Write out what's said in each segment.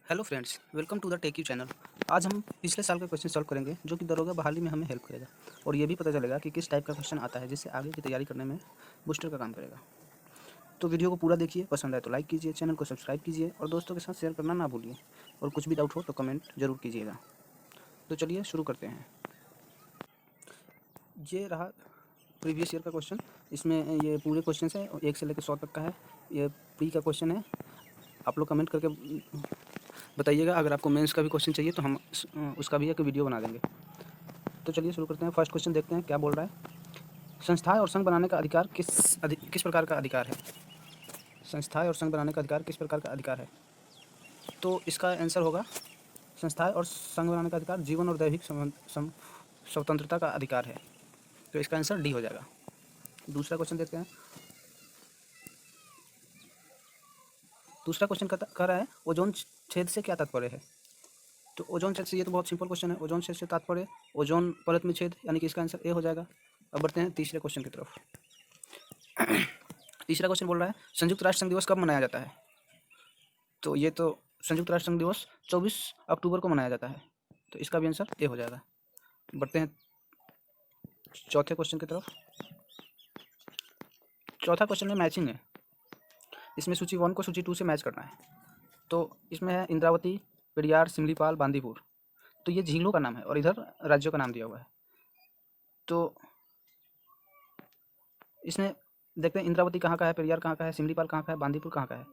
Hello friends, welcome to the Tech You channel. आज हम पिछले साल का क्वेश्चन सॉल्व करेंगे जो कि दरोगा बहाली में हमें हेल्प करेगा और ये भी पता चलेगा कि किस टाइप का क्वेश्चन आता है जिससे आगे की तैयारी करने में बूस्टर का काम करेगा। तो वीडियो को पूरा देखिए, पसंद आए तो लाइक कीजिए, चैनल को सब्सक्राइब कीजिए और दोस्तों के साथ शेयर करना ना भूलिए। और कुछ भी डाउट हो तो कमेंट जरूर कीजिएगा। तो चलिए शुरू करते हैं। ये रहा प्रीवियस ईयर का क्वेश्चन। इसमें ये पूरे क्वेश्चन है, 1 से लेकर 100 तक का है। ये प्री का क्वेश्चन है। आप लोग कमेंट करके बताइएगा। अगर आपको मेंस का भी क्वेश्चन चाहिए तो हम उसका भी एक वीडियो बना देंगे। तो चलिए शुरू करते हैं। फर्स्ट क्वेश्चन देखते हैं क्या बोल रहा है। संस्थाएं और संघ बनाने का अधिकार किस प्रकार का अधिकार है। संस्थाएं और संघ बनाने का अधिकार किस प्रकार का अधिकार है। तो इसका आंसर होगा संस्थाएं और संघ बनाने का अधिकार जीवन और दैहिक स्वतंत्रता का अधिकार है। तो इसका आंसर डी हो जाएगा। दूसरा क्वेश्चन देखते हैं। दूसरा क्वेश्चन कह रहा है ओजोन छेद से क्या तात्पर्य है। तो ओजोन छेद से, ये तो बहुत सिंपल क्वेश्चन है। ओजोन छेद से तात्पर्य ओजोन परत में छेद, यानी कि इसका आंसर ए हो जाएगा। अब बढ़ते हैं तीसरे क्वेश्चन की तरफ। तीसरा क्वेश्चन बोल रहा है संयुक्त राष्ट्र संघ दिवस कब मनाया जाता है। तो ये तो संयुक्त राष्ट्र संघ दिवस 24 अक्टूबर को मनाया जाता है। तो इसका भी आंसर ए हो जाएगा। बढ़ते हैं चौथे क्वेश्चन की तरफ। चौथा क्वेश्चन में मैचिंग है। इसमें सूची 1 को सूची 2 से मैच करना है। तो इसमें है इंद्रावती, पेरियार, सिमलीपाल, बांदीपुर। तो ये झीलों का नाम है और इधर राज्यों का नाम दिया हुआ है। तो इसमें देखते हैं इंद्रावती कहाँ का है, पेरियार कहाँ का है, सिमलीपाल कहाँ का है, बांदीपुर कहाँ का है।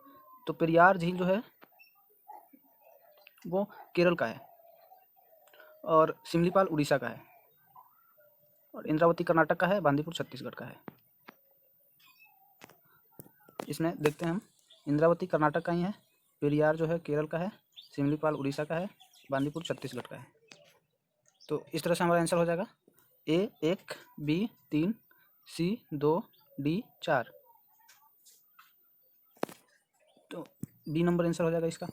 तो पेरियार झील जो है वो केरल का है और सिमलीपाल उड़ीसा का है और इंद्रावती कर्नाटक का है, बांदीपुर छत्तीसगढ़ का है। इसमें देखते हैं हम, इंद्रावती कर्नाटक का ही है, पेरियार जो है केरल का है, सिमलीपाल उड़ीसा का है, बांदीपुर छत्तीसगढ़ का है। तो इस तरह से हमारा आंसर हो जाएगा ए 1, बी 3, सी 2, डी 4। तो बी नंबर आंसर हो जाएगा इसका।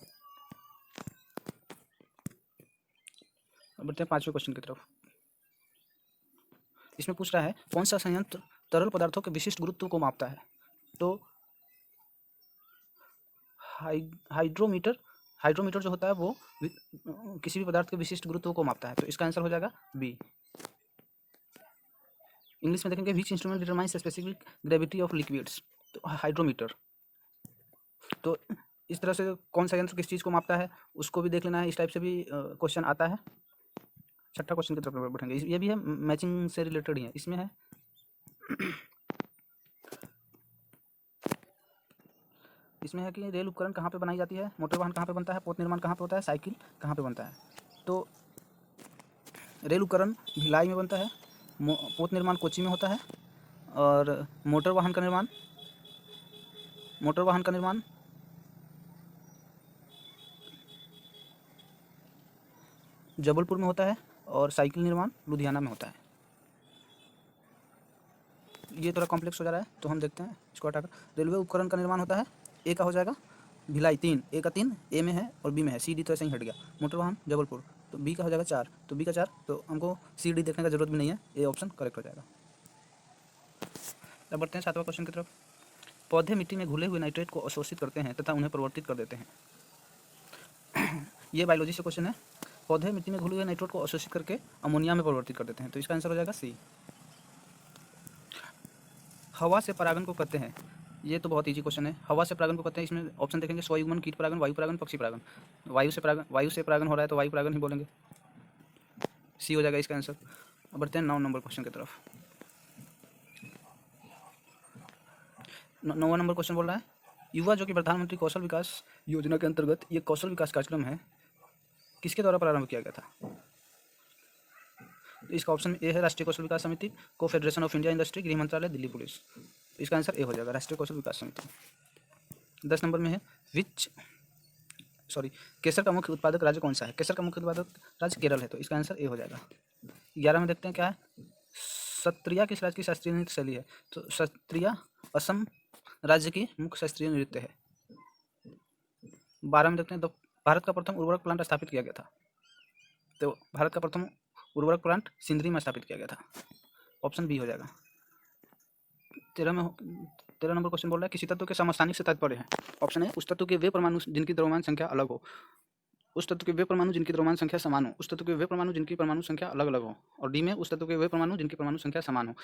अब बढ़ते हैं पांचवें क्वेश्चन की तरफ। इसमें पूछ रहा है कौन सा संयंत्र तरल पदार्थों के विशिष्ट गुरुत्व को मापता है। तो हाइड्रोमीटर हाइड्रोमीटर जो होता है वो किसी भी पदार्थ के विशिष्ट गुरुत्व को मापता है। तो इसका आंसर हो जाएगा बी। इंग्लिश में देखेंगे which instrument determines specific gravity of liquids. तो हाइड्रोमीटर। तो इस तरह से कौन सा यंत्र किस चीज़ को मापता है उसको भी देख लेना है। इस टाइप से भी क्वेश्चन आता है। छठा क्वेश्चन की तरफ बैठेंगे। ये भी है, मैचिंग से रिलेटेड ही है। इसमें है कि रेल उपकरण कहाँ पे बनाई जाती है, मोटर वाहन कहाँ पे बनता है, पोत निर्माण कहाँ पे होता है, साइकिल कहाँ पे बनता है। तो रेल उपकरण भिलाई में बनता है, पोत निर्माण कोच्चि में होता है और मोटर वाहन का निर्माण जबलपुर में होता है और साइकिल निर्माण लुधियाना में होता है। ये थोड़ा कॉम्प्लेक्स हो जा रहा है तो हम देखते हैं इसको हटाकर। रेलवे उपकरण का निर्माण होता है, ए का हो जाएगा भिलाई 3, ए का 3 ए में है और बी में है, सी डी तो ऐसे ही हट गया। मोटर वाहन जबलपुर, तो बी का हो जाएगा 4, तो बी का 4, तो हमको सी डी देखने का जरूरत भी नहीं है, ए ऑप्शन करेक्ट हो जाएगा। अब बढ़ते हैं सातवां क्वेश्चन की तरफ। पौधे मिट्टी में घुले हुए नाइट्रेट को अवशोषित करते हैं तथा उन्हें परिवर्तित कर देते हैं। ये बायोलॉजी से क्वेश्चन है। पौधे मिट्टी में घुले हुए नाइट्रेट को अवशोषित करके अमोनिया में परिवर्तित कर देते हैं। तो इसका आंसर हो जाएगा सी। हवा से परागण को कहते हैं। ये तो बहुत इजी क्वेश्चन है। हवा से परागण को कहते हैं। इसमें ऑप्शन देखेंगे स्वयुग्मन, कीट परागण, वायु परागण, पक्षी परागण। वायु से परागण हो रहा है तो वायु परागण ही बोलेंगे। सी हो जाएगा इसका आंसर। अब बढ़ते हैं 9 नंबर क्वेश्चन की तरफ। 9वां नंबर क्वेश्चन बोल रहा है युवा जो कि प्रधानमंत्री कौशल विकास योजना के अंतर्गत ये कौशल विकास कार्यक्रम है किसके द्वारा प्रारंभ किया गया था। तो इसका ऑप्शन ए है राष्ट्रीय कौशल विकास समिति, को फेडरेशन ऑफ इंडिया इंडस्ट्री, गृह मंत्रालय, दिल्ली पुलिस। तो इसका आंसर ए हो जाएगा राष्ट्रीय कौशल विकास समिति। 10 नंबर में है केसर का मुख्य उत्पादक राज्य कौन सा है। केसर का मुख्य उत्पादक राज्य केरल है। तो इसका आंसर ए हो जाएगा। 11 में देखते हैं क्या है। सत्रिया किस राज्य की शास्त्रीय नृत्य शैली है। तो सत्रिया असम राज्य की मुख्य शास्त्रीय नृत्य है। 12 में देखते हैं भारत का प्रथम उर्वरक प्लांट स्थापित किया गया था। तो भारत का प्रथम उर्वरक प्लांट सिंदरी में स्थापित किया गया था। ऑप्शन बी हो जाएगा। 13 नंबर क्वेश्चन बोल रहा है किसी तत्व के समस्थानिक से तात्पर्य है। ऑप्शन है उस तत्व के वे परमाणु जिनकी द्रव्यमान संख्या अलग हो। उस तत्व के वे परमाणु जिनकी द्रव्यमान संख्या समान हो, उस तत्व के वे परमाणु जिनकी परमाणु संख्या अलग अलग हो। और डी में उस तत्व के वे परमाणु जिनकी परमाणु संख्या समान हो।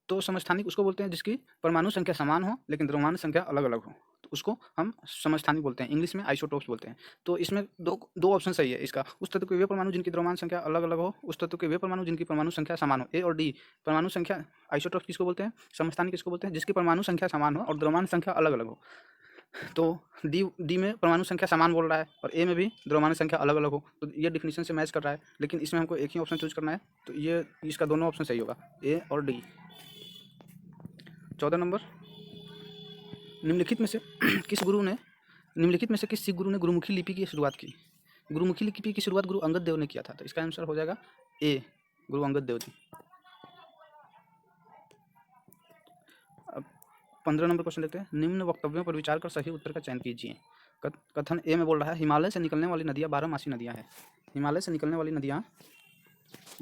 तो समस्थानिक उसको बोलते हैं जिसकी परमाणु संख्या समान हो लेकिन द्रव्यमान संख्या अलग अलग हो, तो उसको हम समस्थानिक बोलते हैं, इंग्लिश में आइसोटोप्स बोलते हैं। तो इसमें दो दो ऑप्शन सही है इसका। उस तत्व के वे परमाणु जिनकी द्रव्यमान संख्या अलग अलग हो, उस तत्व के वे परमाणु जिनकी परमाणु संख्या समान हो। ए और डी परमाणु संख्या आइसोटोप्स किसको बोलते हैं, समस्थानिक किसको बोलते हैं, जिसकी परमाणु संख्या समान हो और द्रव्यमान संख्या अलग अलग हो। तो डी में परमाणु संख्या समान बोल रहा है और ए में भी द्रव्यमान संख्या अलग अलग हो, तो ये डिफिनीशन से मैच कर रहा है। लेकिन इसमें हमको एक ही ऑप्शन चूज करना है, तो ये इसका दोनों ऑप्शन सही होगा, ए और डी। 14 नंबर, निम्नलिखित में से किस सिख गुरु ने गुरुमुखी लिपि की शुरुआत की। गुरुमुखी लिपि की शुरुआत गुरु अंगद देव ने किया था, तो इसका आंसर हो जाएगा ए, गुरु अंगद देव जी। अब 15 नंबर क्वेश्चन देखते हैं। निम्न वक्तव्यों पर विचार कर सही उत्तर का चयन कीजिए। कथन ए में बोल रहा है हिमालय से निकलने वाली नदियाँ 12मासी नदियाँ हैं। हिमालय से निकलने वाली नदियाँ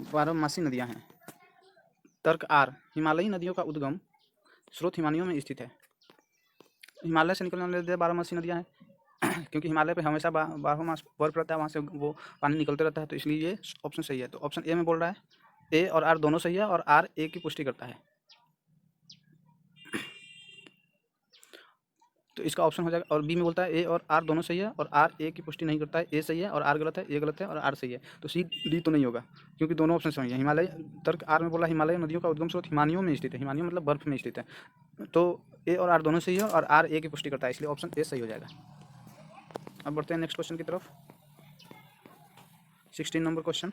12मासी नदियाँ हैं। तर्क आर, हिमालयी नदियों का उद्गम स्रोत हिमालयों में स्थित है। हिमालय से निकलने वाली नदियाँ 12मासी नदियाँ हैं क्योंकि हिमालय पे हमेशा 12 मास बर्फ रहता है, वहाँ से वो पानी निकलते रहता है, तो इसलिए ये ऑप्शन सही है। तो ऑप्शन ए में बोल रहा है ए और आर दोनों सही है और आर ए की पुष्टि करता है, तो इसका ऑप्शन हो जाएगा। और बी में बोलता है ए और आर दोनों सही है और आर ए की पुष्टि नहीं करता है, ए सही है और आर गलत है, ए गलत है और आर सही है, तो सी डी तो नहीं होगा क्योंकि दोनों ऑप्शन सही है। हिमालय तर्क आर में बोला हिमालय नदियों का उद्गम स्रोत हिमालयों में स्थित है, हिमालयों मतलब बर्फ में स्थित है, तो ए और आर दोनों सही है और आर ए की पुष्टि करता है, इसलिए ऑप्शन ए सही हो जाएगा। अब बढ़ते हैं नेक्स्ट क्वेश्चन की तरफ। 16 नंबर क्वेश्चन,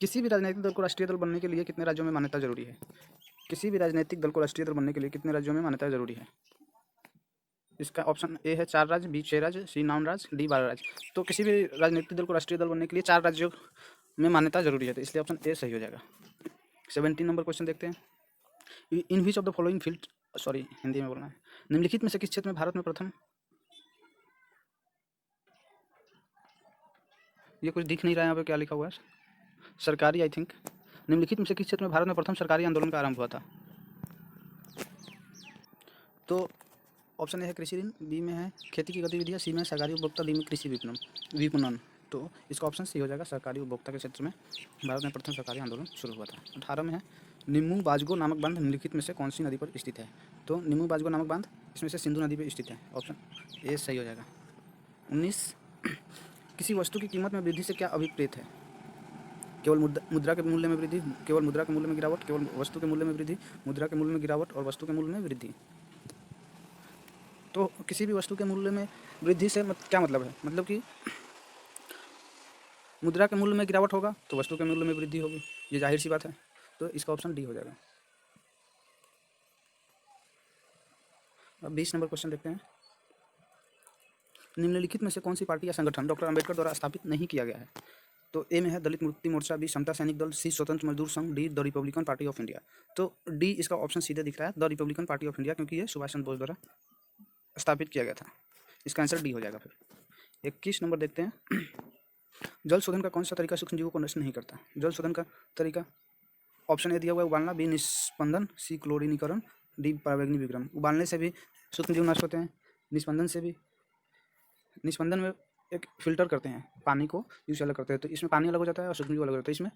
किसी भी राजनीतिक दल को राष्ट्रीय दल बनने के लिए कितने राज्यों में मान्यता जरूरी है। किसी भी राजनीतिक दल को राष्ट्रीय दल बनने के लिए कितने राज्यों में मान्यता जरूरी है। इसका ऑप्शन ए है 4 राज्य, बी 6 राज्य, सी 9 राज्य, डी 12 राज्य। तो किसी भी राजनीतिक दल को राष्ट्रीय दल बनने के लिए 4 राज्यों में मान्यता जरूरी है, तो इसलिए ऑप्शन ए सही हो जाएगा। 17 नंबर क्वेश्चन देखते हैं। In which of the following field, sorry Hindi में बोलना है, निम्नलिखित में से किस क्षेत्र में भारत में प्रथम, ये कुछ दिख नहीं रहा है यहाँ पे क्या लिखा हुआ है, सरकारी आई थिंक। निम्नलिखित में से किस क्षेत्र में भारत में प्रथम सरकारी आंदोलन का आरंभ हुआ था। तो ऑप्शन ए है कृषि ऋण, बी में है खेती की गतिविधियाँ, सी में सरकारी उपभोक्ता, डी में कृषि विपणन। तो इसका ऑप्शन सी हो जाएगा, सरकारी उपभोक्ता के क्षेत्र में भारत में प्रथम सरकारी आंदोलन शुरू हुआ था। 18 में है निम्बू बाजगो नामक बांध निम्नलिखित में से कौन सी नदी पर स्थित है। तो निम्बू बाजगो नामक बांध इसमें से सिंधु नदी पर स्थित है, ऑप्शन ए सही हो जाएगा। 19, किसी वस्तु की कीमत में वृद्धि से क्या अभिप्रेत है। केवल मुद्रा के मूल्य में वृद्धि, केवल मुद्रा के मूल्य में गिरावट, केवल वस्तु के मूल्य में वृद्धि, मुद्रा के मूल्य में गिरावट और वस्तु के मूल्य में वृद्धि। तो किसी भी वस्तु के मूल्य में वृद्धि से क्या मतलब है, मतलब कि मुद्रा के मूल्य में गिरावट होगा तो वस्तु के मूल्य में वृद्धि होगी, ये जाहिर सी बात है, तो इसका ऑप्शन डी हो जाएगा। अब 20 नंबर क्वेश्चन देखते हैं। निम्नलिखित में से कौन सी पार्टी या संगठन डॉक्टर अंबेडकर द्वारा स्थापित नहीं किया गया है। तो ए में है दलित मुक्ति मोर्चा, बी समता सैनिक दल, सी स्वतंत्र मजदूर संघ, D the Republican party of India. तो डी इसका ऑप्शन सीधे दिख रहा है, the Republican party of India, क्योंकि ये सुभाष चंद्र बोस द्वारा स्थापित किया गया था, इसका आंसर डी हो जाएगा। फिर 21 नंबर देखते हैं। जल शोधन का कौन सा तरीका सूक्ष्म जीवों को नष्ट नहीं करता। जल शोधन का तरीका ऑप्शन ए दिया हुआ है उबालना, बी निस्पंदन, सी क्लोरीनीकरण, डी पराबैंगनी विकिरण। उबालने से भी सूक्ष्म जीव नष्ट होते हैं, निस्पंदन से भी, निस्पंदन में एक फिल्टर करते हैं पानी को, यूज अलग करते हैं, तो इसमें पानी अलग हो जाता है और सूक्ष्म जीव अलग हो जाता है इसमें,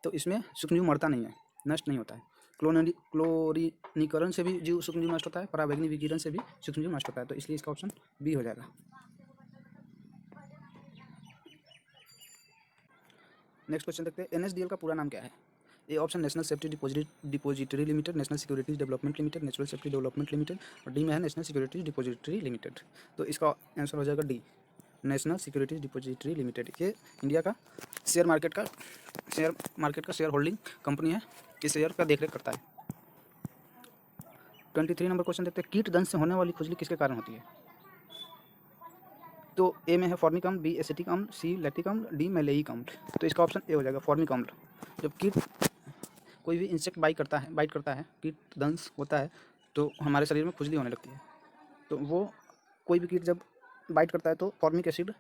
तो इसमें सूक्ष्म जीव मरता नहीं है, नष्ट नहीं होता है। क्लोरीनीकरण से भी जीव सूक्ष्म जीव नष्ट होता है, पराबैंगनी विकिरण से भी सूक्ष्म जीव नष्ट होता है, तो इसलिए इसका ऑप्शन बी हो जाएगा। नेक्स्ट क्वेश्चन देखते हैं। एनएसडीएल का पूरा नाम क्या है। A option national safety depository limited, national securities development limited, natural safety development limited, और डी में है नेशनल सिक्योरिटीज डिपॉजिटरी लिमिटेड। तो इसका आंसर हो जाएगा D, national securities depository limited. ये इंडिया का शेयर मार्केट का शेयर होल्डिंग कंपनी है, कि शेयर का देखरेख करता है। 23 नंबर क्वेश्चन देखते हैं। कीट दंश से होने वाली खुजली किसके कारण होती है। तो ए में है फॉर्मिक अम्ल, बी एसिटिक अम्ल, सी लैक्टिक अम्ल, डी मैलेइक अम्ल। तो इसका ऑप्शन ए हो जाएगा, फॉर्मिक अम्ल। जब कीट कोई भी इंसेक्ट बाइट करता है, कीट दंश होता है, तो हमारे शरीर में खुजली होने लगती है। तो वो कोई भी कीट जब बाइट करता है तो फॉर्मिक एसिड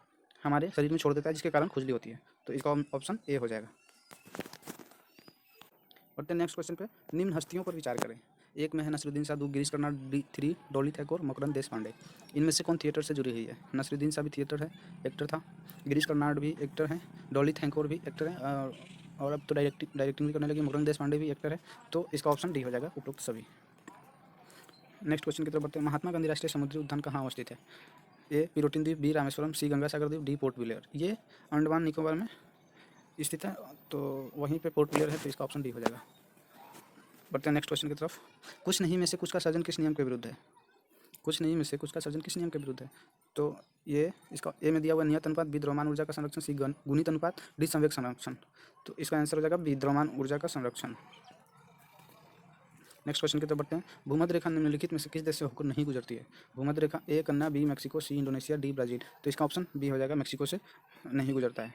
हमारे शरीर में छोड़ देता है, जिसके कारण खुजली होती है, तो इसका ऑप्शन ए हो जाएगा। बढ़ते हैं नेक्स्ट क्वेश्चन पे। निम्न हस्तियों पर विचार करें। एक में है नसरुद्दीन शाह, 2 गिरीश कर्नाड, 3 डॉली थैकोर, मकरंद देशपांडे। इनमें से कौन थिएटर से जुड़ी हुई है? नसरुद्दीन शाह भी थिएटर है, एक्टर था, गिरीश कर्नाड भी एक्टर हैं, डॉली थैकोर भी एक्टर है, और अब तो डायरेक्टिंग भी करने लगी, मकरंद देशपांडे भी एक्टर है। तो इसका ऑप्शन डी हो जाएगा, उपरोक्त सभी। नेक्स्ट क्वेश्चन की तरफ बढ़ते हैं। महात्मा गांधी राष्ट्रीय समुद्री उद्यान कहाँ अवस्थित है? ए पिरोटिन द्वीप, बी रामेश्वरम, सी गंगा सागर द्वीप, डी पोर्ट ब्लेयर। ये अंडमान निकोबार में स्थित है, तो वहीं पे पोर्ट ब्लेयर है, तो इसका ऑप्शन डी हो जाएगा। बढ़ते हैं नेक्स्ट क्वेश्चन की तरफ। कुछ नहीं में से कुछ का सर्जन किस नियम के विरुद्ध है? कुछ नहीं में से कुछ का सर्जन किस नियम के विरुद्ध है? तो ये इसका ए में दिया हुआ नियत अनुपात, बी द्रव्यमान ऊर्जा का संरक्षण, सी गुणित अनुपात, डी संवेग संरक्षण। तो इसका आंसर हो जाएगा बी द्रव्यमान ऊर्जा का संरक्षण। नेक्स्ट क्वेश्चन की तरफ बढ़ते हैं। भूमध्य रेखा निम्नलिखित में से किस देश से होकर नहीं गुजरती है? भूमध्य रेखा A Kenya, B Mexico, C Indonesia, D Brazil. तो इसका ऑप्शन बी हो जाएगा, मैक्सिको से नहीं गुजरता है।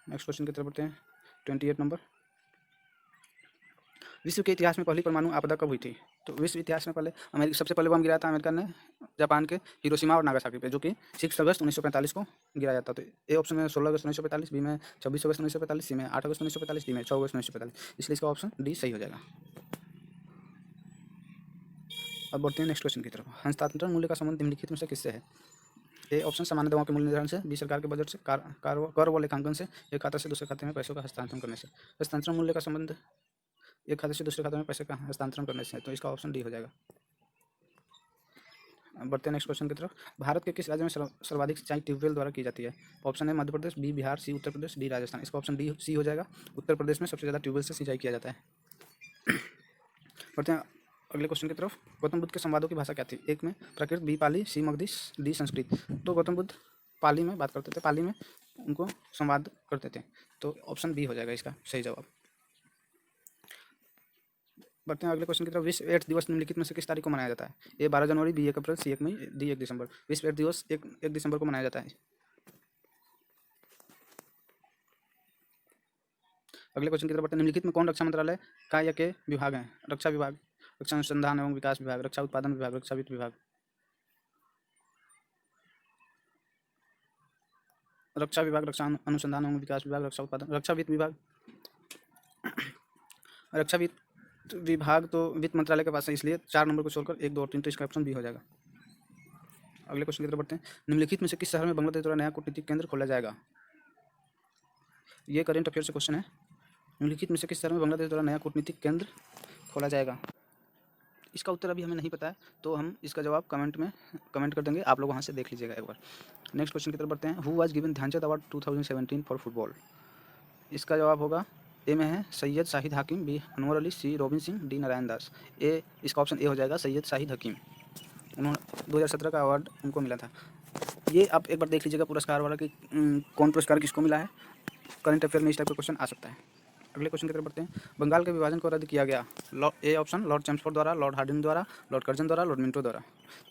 नेक्स्ट क्वेश्चन की तरफ बढ़ते हैं। 28 नंबर। विश्व के इतिहास में पहली परमाणु आपदा कब हुई थी? तो विश्व इतिहास में सबसे पहले बम गिराया था अमेरिका ने जापान के हिरोशिमा और नागासाकी पे, जो कि 6 अगस्त 1945 को गिराया था। तो ए ऑप्शन में 16 अगस्त 1945, बी में 26 अगस्त 1945, सी में 8 अगस्त 1945, डी में 6 अगस्त 1945। इसलिए इसका ऑप्शन डी सही हो जाएगा। अब बढ़ते हैं नेक्स्ट क्वेश्चन की तरफ। हस्तांतरण मूल्य का संबंध निम्नलिखित में से किससे है? ए ऑप्शन सामान्य दवाओं के मूल्य निर्धारण से, बी सरकार के बजट से, कर व लेखांकन से, एक खाते से दूसरे खाते में पैसों का हस्तांतरण करने से। हस्तांतरण मूल्य का संबंध एक खाते से दूसरे खाते में पैसे का हस्तांतरण करने से, तो इसका ऑप्शन डी हो जाएगा। बढ़ते हैं नेक्स्ट क्वेश्चन की तरफ। भारत के किस राज्य में सर्वाधिक सिंचाई ट्यूबवेल द्वारा की जाती है? ऑप्शन है मध्य प्रदेश, बी बिहार, सी उत्तर प्रदेश, डी राजस्थान। इसका ऑप्शन डी सी हो जाएगा। उत्तर प्रदेश में सबसे ज़्यादा ट्यूबवेल से सिंचाई किया जाता है। बढ़ते हैं अगले क्वेश्चन की तरफ। गौतम बुद्ध के संवादों की भाषा क्या थी? एक में प्राकृत, बी पाली, सी मगधी, डी संस्कृत। तो गौतम बुद्ध पाली में बात करते थे, पाली में उनको संवाद करते थे, तो ऑप्शन बी हो जाएगा इसका सही जवाब। बढ़ते हैं अगले क्वेश्चन की तरफ। विश्व एड्स दिवस निम्नलिखित में से किस तारीख को मनाया जाता है? ए 12 जनवरी, बी 1 अप्रैल, सी 1 मई, डी 1 दिसंबर। विश्व एड्स दिवस 1 दिसंबर को मनाया जाता है। अगले क्वेश्चन की तरफ बढ़ते हैं। निम्नलिखित में कौन रक्षा मंत्रालय का या के विभाग हैं? रक्षा विभाग, रक्षा अनुसंधान एवं विकास विभाग, रक्षा उत्पादन विभाग, रक्षा वित्त विभाग। रक्षा विभाग, रक्षा अनुसंधान एवं विकास विभाग, रक्षा उत्पादन, रक्षा वित्त विभाग। रक्षा वित्त विभाग तो वित्त मंत्रालय के पास है, इसलिए 4 नंबर को छोड़कर 1, 2 और 3, तो इसका ऑप्शन बी हो जाएगा। अगले क्वेश्चन की तरफ बढ़ते हैं। निम्नलिखित में से किस शहर में बांग्लादेश द्वारा नया कूटनीतिक केंद्र खोला जाएगा? ये करेंट अफेयर से क्वेश्चन है। निम्नलिखित में से किस शहर में बांग्लादेश द्वारा नया कूटनीतिक केंद्र खोला जाएगा? इसका उत्तर अभी हमें नहीं पता है, तो हम इसका जवाब कमेंट कर देंगे, आप लोग वहाँ से देख लीजिएगा एक बार। नेक्स्ट क्वेश्चन की तरफ बढ़ते हैं। Who was given Dhyan Chand award 2017 for football? इसका जवाब होगा, ए में है Syed Shahid Hakim, B Anwar Ali, C Robin Singh, D Narayan Das. इसका ऑप्शन ए हो जाएगा, सैयद शाहिद हकीम। उन्होंने 2017 का अवार्ड उनको मिला था। ये आप एक बार देख लीजिएगा पुरस्कार वाला कि कौन पुरस्कार किसको मिला है। करंट अफेयर में इस टाइप का क्वेश्चन आ सकता है। अगले क्वेश्चन की तरफ बढ़ते हैं। बंगाल के विभाजन को रद्द किया गया। ए ऑप्शन लॉर्ड चैम्सफोर्ड द्वारा, लॉर्ड हार्डिंग द्वारा, लॉर्ड कर्जन द्वारा, लॉर्ड मिंटो द्वारा।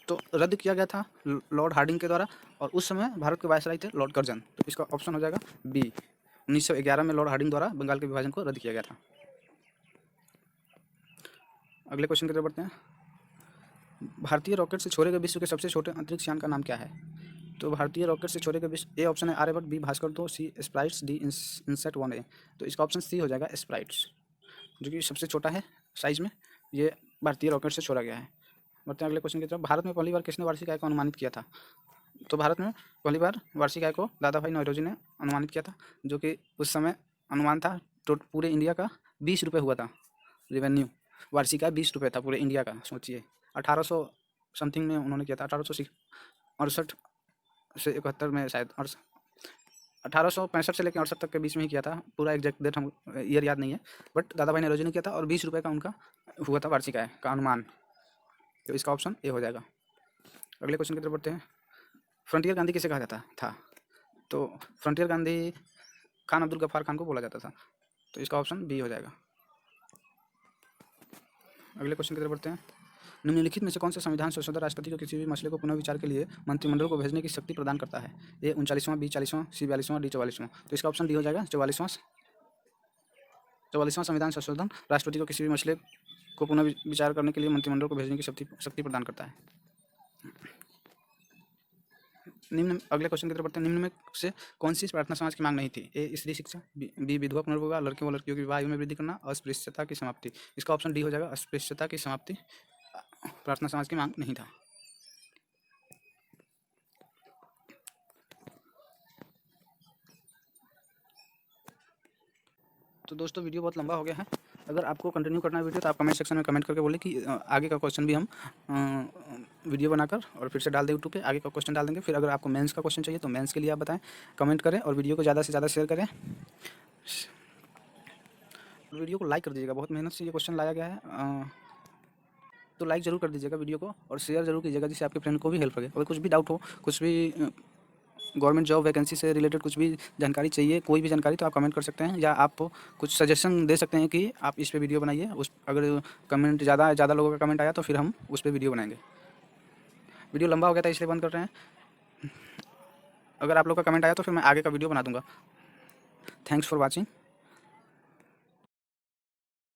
तो रद्द किया गया था लॉर्ड हार्डिंग के द्वारा, और उस समय भारत के वायसराय थे लॉर्ड कर्जन। तो इसका ऑप्शन हो जाएगा बी। 1911 में लॉर्ड हार्डिंग द्वारा बंगाल के विभाजन को रद्द किया गया था। अगले क्वेश्चन की तरफ बढ़ते हैं। भारतीय रॉकेट से छोड़े गए विश्व के सबसे छोटे अंतरिक्ष यान का नाम क्या है? तो भारतीय रॉकेट से छोड़े गए विश्व, ए ऑप्शन है आर्यभट्ट, बी भास्कर 2, सी स्प्राइट्स, डी इनसेट 1A। तो इसका ऑप्शन सी हो जाएगा स्प्राइट्स, जो कि सबसे छोटा है साइज में। ये भारतीय रॉकेट से छोड़ा गया है। बढ़ते हैं अगले क्वेश्चन की तरफ। भारत में पहली बार किसने वार्षिक आय को अनुमानित किया था? तो भारत में पहली बार वार्षिक आय को दादा भाई नौरोजी ने अनुमानित किया था, जो कि उस समय अनुमान था तो पूरे इंडिया का 20 रुपये हुआ था रेवेन्यू। वार्षिक आय 20 रुपये था पूरे इंडिया का। सोचिए 1800 समथिंग में उन्होंने किया था, 1868 से 71 में शायद, और 1865 से लेकर 68 तक के बीच में ही किया था। पूरा एग्जैक्ट डेट हम ईयर याद नहीं है, बट दादा भाई नौरोजी ने किया था, और 20 रुपये का उनका हुआ था वार्षिक आय का अनुमान। तो इसका ऑप्शन ए हो जाएगा। अगले क्वेश्चन की तरफ बढ़ते हैं। फ्रंटियर गांधी किसे कहा जाता था? तो फ्रंटियर गांधी खान अब्दुल गफ्फार खान को बोला जाता था। तो इसका ऑप्शन बी हो जाएगा। अगले क्वेश्चन की तरफ बढ़ते हैं। निम्नलिखित में से कौन सा संविधान संशोधन राष्ट्रपति को किसी भी मसले को पुनः विचार के लिए मंत्रिमंडल को भेजने की शक्ति प्रदान करता है? ए 39वां, बी 40वां, सी 42वां, डी 44वां। तो इसका ऑप्शन डी हो जाएगा 44वां संविधान संशोधन राष्ट्रपति को किसी भी मसले को पुनः विचार करने के लिए मंत्रिमंडल को भेजने की शक्ति प्रदान करता है। निम्न अगले क्वेश्चन की तरफ बढ़ते हैं। निम्न में से कौन सी प्रार्थना समाज की मांग नहीं थी? ए स्त्री शिक्षा, बी विधवा पुनर्विवाह, लड़कियों व लड़कियों की विवाह आयु में वृद्धि करना, अस्पृश्यता की समाप्ति। इसका ऑप्शन डी हो जाएगा, अस्पृश्यता की समाप्ति प्रार्थना समाज की मांग नहीं था। तो दोस्तों वीडियो बहुत लंबा हो गया है। अगर आपको कंटिन्यू करना है वीडियो तो आप कमेंट सेक्शन में कमेंट करके बोले कि आगे का क्वेश्चन भी हम वीडियो बनाकर और फिर से डाल दें यूट्यूब पे, आगे का क्वेश्चन डाल देंगे। फिर अगर आपको मेंस का क्वेश्चन चाहिए तो मेंस के लिए आप बताएं, कमेंट करें और वीडियो को ज़्यादा से ज़्यादा शेयर करें। वीडियो को लाइक कर दीजिएगा, बहुत मेहनत से ये क्वेश्चन लाया गया है। तो लाइक ज़रूर कर दीजिएगा वीडियो को और शेयर ज़रूर कीजिएगा, जिससे आपके फ्रेंड को भी हेल्प लगे। अगर कुछ भी डाउट हो, कुछ भी गवर्नमेंट जॉब वैकेंसी से रिलेटेड कुछ भी जानकारी चाहिए, कोई भी जानकारी, तो आप कमेंट कर सकते हैं या आप कुछ सजेशन दे सकते हैं कि आप इस पे वीडियो बनाइए। उस अगर कमेंट ज़्यादा लोगों का कमेंट आया तो फिर हम उस पर वीडियो बनाएंगे। वीडियो लंबा हो गया था इसलिए बंद कर रहे हैं। अगर आप लोग का कमेंट आया तो फिर मैं आगे का वीडियो बना दूंगा। Thanks for watching.